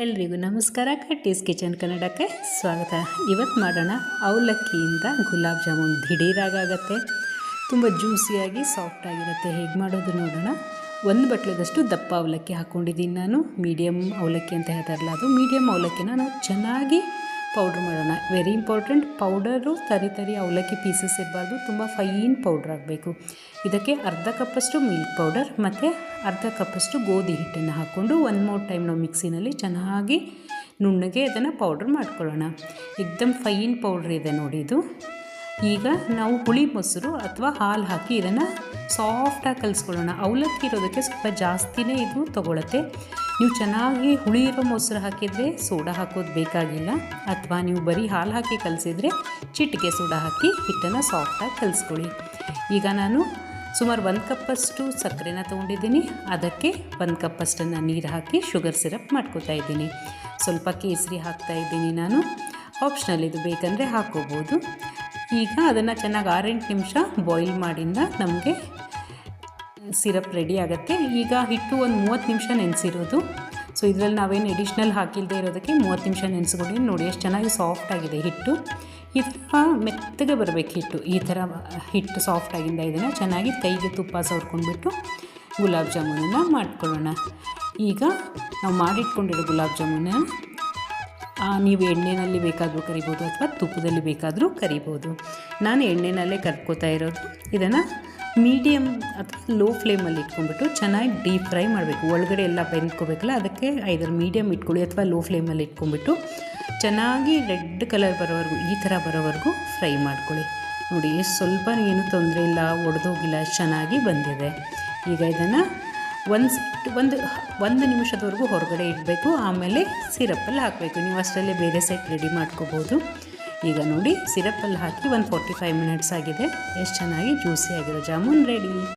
ಎಲ್ರಿಗೂ ನಮಸ್ಕಾರ. ಕಟ್ಟೀಸ್ ಕಿಚನ್ ಕನ್ನಡಕ್ಕೆ ಸ್ವಾಗತ. ಇವತ್ತು ಮಾಡೋಣ ಅವಲಕ್ಕಿಯಿಂದ ಗುಲಾಬ್ ಜಾಮೂನ್. ದಿಢೀರಾಗತ್ತೆ, ತುಂಬ ಜ್ಯೂಸಿಯಾಗಿ ಸಾಫ್ಟಾಗಿರುತ್ತೆ. ಹೇಗೆ ಮಾಡೋದು ನೋಡೋಣ. ಒಂದು ಬಟ್ಲದಷ್ಟು ದಪ್ಪ ಅವಲಕ್ಕಿ ಹಾಕ್ಕೊಂಡಿದ್ದೀನಿ ನಾನು. ಮೀಡಿಯಮ್ ಅವಲಕ್ಕಿ ಅಂತ ಹೇಳ್ತಾರಲ್ಲ, ಅದು ಮೀಡಿಯಮ್ ಅವಲಕ್ಕಿನ ನಾವು ಚೆನ್ನಾಗಿ ಪೌಡ್ರ್ ಮಾಡೋಣ. ವೆರಿ ಇಂಪಾರ್ಟೆಂಟ್, ಪೌಡರು ತರಿ ಅವಲಕ್ಕಿ ಪೀಸಸ್ ಇರಬಾರ್ದು, ತುಂಬ ಫೈನ್ ಪೌಡ್ರ್ ಆಗಬೇಕು. ಇದಕ್ಕೆ ಅರ್ಧ ಕಪ್ಪಷ್ಟು ಮಿಲ್ಕ್ ಪೌಡರ್ ಮತ್ತು ಅರ್ಧ ಕಪ್ಪಷ್ಟು ಗೋಧಿ ಹಿಟ್ಟನ್ನು ಹಾಕ್ಕೊಂಡು ಒಂದು ಮೋರ್ ಟೈಮ್ ನಾವು ಮಿಕ್ಸಿನಲ್ಲಿ ಚೆನ್ನಾಗಿ ನುಣ್ಣಗೆ ಅದನ್ನು ಪೌಡ್ರ್ ಮಾಡ್ಕೊಳ್ಳೋಣ. ಏಕ್ದಮ್ ಫೈನ್ ಪೌಡ್ರ್ ಇದೆ ನೋಡಿ ಇದು. ಈಗ ನಾವು ಹುಳಿ ಮೊಸರು ಅಥವಾ ಹಾಲು ಹಾಕಿ ಇದನ್ನು ಸಾಫ್ಟಾಗಿ ಕಲಿಸ್ಕೊಳ್ಳೋಣ. ಅವಲಕ್ಕಿ ಇರೋದಕ್ಕೆ ಸ್ವಲ್ಪ ಜಾಸ್ತಿನೇ ಇದು ತೊಗೊಳುತ್ತೆ. ನೀವು ಚೆನ್ನಾಗಿ ಹುಳಿ ಇರೋ ಮೊಸರು ಹಾಕಿದರೆ ಸೋಡಾ ಹಾಕೋದು ಬೇಕಾಗಿಲ್ಲ, ಅಥವಾ ನೀವು ಬರೀ ಹಾಲು ಹಾಕಿ ಕಲಿಸಿದರೆ ಚಿಟಿಕೆ ಸೋಡಾ ಹಾಕಿ ಹಿಟ್ಟನ್ನು ಸಾಫ್ಟಾಗಿ ಕಲಿಸ್ಕೊಳ್ಳಿ. ಈಗ ನಾನು ಸುಮಾರು 1 ಕಪ್ಪಷ್ಟು ಸಕ್ಕರೆನ ತೊಗೊಂಡಿದ್ದೀನಿ. ಅದಕ್ಕೆ 1 ಕಪ್ಪಷ್ಟನ್ನು ನೀರು ಹಾಕಿ ಶುಗರ್ ಸಿರಪ್ ಮಾಡ್ಕೋತಾ ಇದ್ದೀನಿ. ಸ್ವಲ್ಪ ಕೇಸರಿ ಹಾಕ್ತಾಯಿದ್ದೀನಿ ನಾನು, ಆಪ್ಷನಲ್ ಇದು, ಬೇಕಂದರೆ ಹಾಕ್ಕೋಬೋದು. ಈಗ ಅದನ್ನು ಚೆನ್ನಾಗಿ 6-8 ನಿಮಿಷ ಬಾಯ್ಲ್ ಮಾಡಿಂದ ನಮಗೆ ಸಿರಪ್ ರೆಡಿ ಆಗುತ್ತೆ. ಈಗ ಹಿಟ್ಟು ಒಂದು 30 ನಿಮಿಷ ನೆನೆಸಿರೋದು. ಸೊ ಇದರಲ್ಲಿ ನಾವೇನು ಎಡಿಷ್ನಲ್ ಹಾಕಿಲ್ಲದೆ ಇರೋದಕ್ಕೆ 30 ನಿಮಿಷ ನೆನೆಸ್ಕೊಂಡು ನೋಡಿ ಎಷ್ಟು ಚೆನ್ನಾಗಿ ಸಾಫ್ಟಾಗಿದೆ ಹಿಟ್ಟು. ಈ ಥರ ಮೆತ್ತಗೆ ಬರಬೇಕು ಹಿಟ್ಟು. ಈ ಥರ ಹಿಟ್ಟು ಸಾಫ್ಟಾಗಿಂದ ಇದನ್ನು ಚೆನ್ನಾಗಿ ಕೈಗೆ ತುಪ್ಪ ಸವರ್ಕೊಂಡ್ಬಿಟ್ಟು ಗುಲಾಬ್ ಜಾಮೂನನ್ನು ಮಾಡ್ಕೊಳ್ಳೋಣ. ಈಗ ನಾವು ಮಾಡಿಟ್ಕೊಂಡಿರೋ ಗುಲಾಬ್ ಜಾಮೂನ ನೀವು ಎಣ್ಣೆಯಲ್ಲಿ ಬೇಕಾದರೂ ಕರಿಬೋದು ಅಥವಾ ತುಪ್ಪದಲ್ಲಿ ಬೇಕಾದರೂ ಕರಿಬೋದು. ನಾನು ಎಣ್ಣೆನಲ್ಲೇ ಕರ್ಕೋತಾ ಇರೋದು. ಇದನ್ನು ಮೀಡಿಯಮ್ ಅಥವಾ ಲೋ ಫ್ಲೇಮಲ್ಲಿ ಇಟ್ಕೊಂಡ್ಬಿಟ್ಟು ಚೆನ್ನಾಗಿ ಡೀಪ್ ಫ್ರೈ ಮಾಡಬೇಕು. ಒಳಗಡೆ ಎಲ್ಲ ಬೆಂದ್ಕೋಬೇಕಲ್ಲ, ಅದಕ್ಕೆ ಐದರ್ ಮೀಡಿಯಮ್ ಇಟ್ಕೊಳ್ಳಿ ಅಥವಾ ಲೋ ಫ್ಲೇಮಲ್ಲಿ ಇಟ್ಕೊಂಡ್ಬಿಟ್ಟು ಚೆನ್ನಾಗಿ ರೆಡ್ ಕಲರ್ ಬರೋವರೆಗೂ, ಈ ಥರ ಬರೋವರೆಗೂ ಫ್ರೈ ಮಾಡ್ಕೊಳ್ಳಿ. ನೋಡಿ ಎಷ್ಟು ಸ್ವಲ್ಪ ಏನೂ ತೊಂದರೆ ಇಲ್ಲ, ಒಡೆದೋಗಿಲ್ಲ, ಚೆನ್ನಾಗಿ ಬಂದಿದೆ. ಈಗ ಇದನ್ನು ಒಂದು ನಿಮಿಷದವರೆಗೂ ಹೊರಗಡೆ ಇಡಬೇಕು. ಆಮೇಲೆ ಸಿರಪ್ಪಲ್ಲಿ ಹಾಕಬೇಕು. ನೀವು ಅಷ್ಟರಲ್ಲೇ ಬೇರೆ ಸೈಡ್ ರೆಡಿ ಮಾಡ್ಕೋಬೋದು. ಈಗ ನೋಡಿ ಸಿರಪ್ಪಲ್ಲಿ ಹಾಕಿ ಒಂದು 45 ಮಿನಿಟ್ಸ್ ಆಗಿದೆ. ಎಷ್ಟು ಚೆನ್ನಾಗಿ ಜ್ಯೂಸಿ ಆಗಿರೋ ಜಾಮೂನ್ ರೆಡಿ.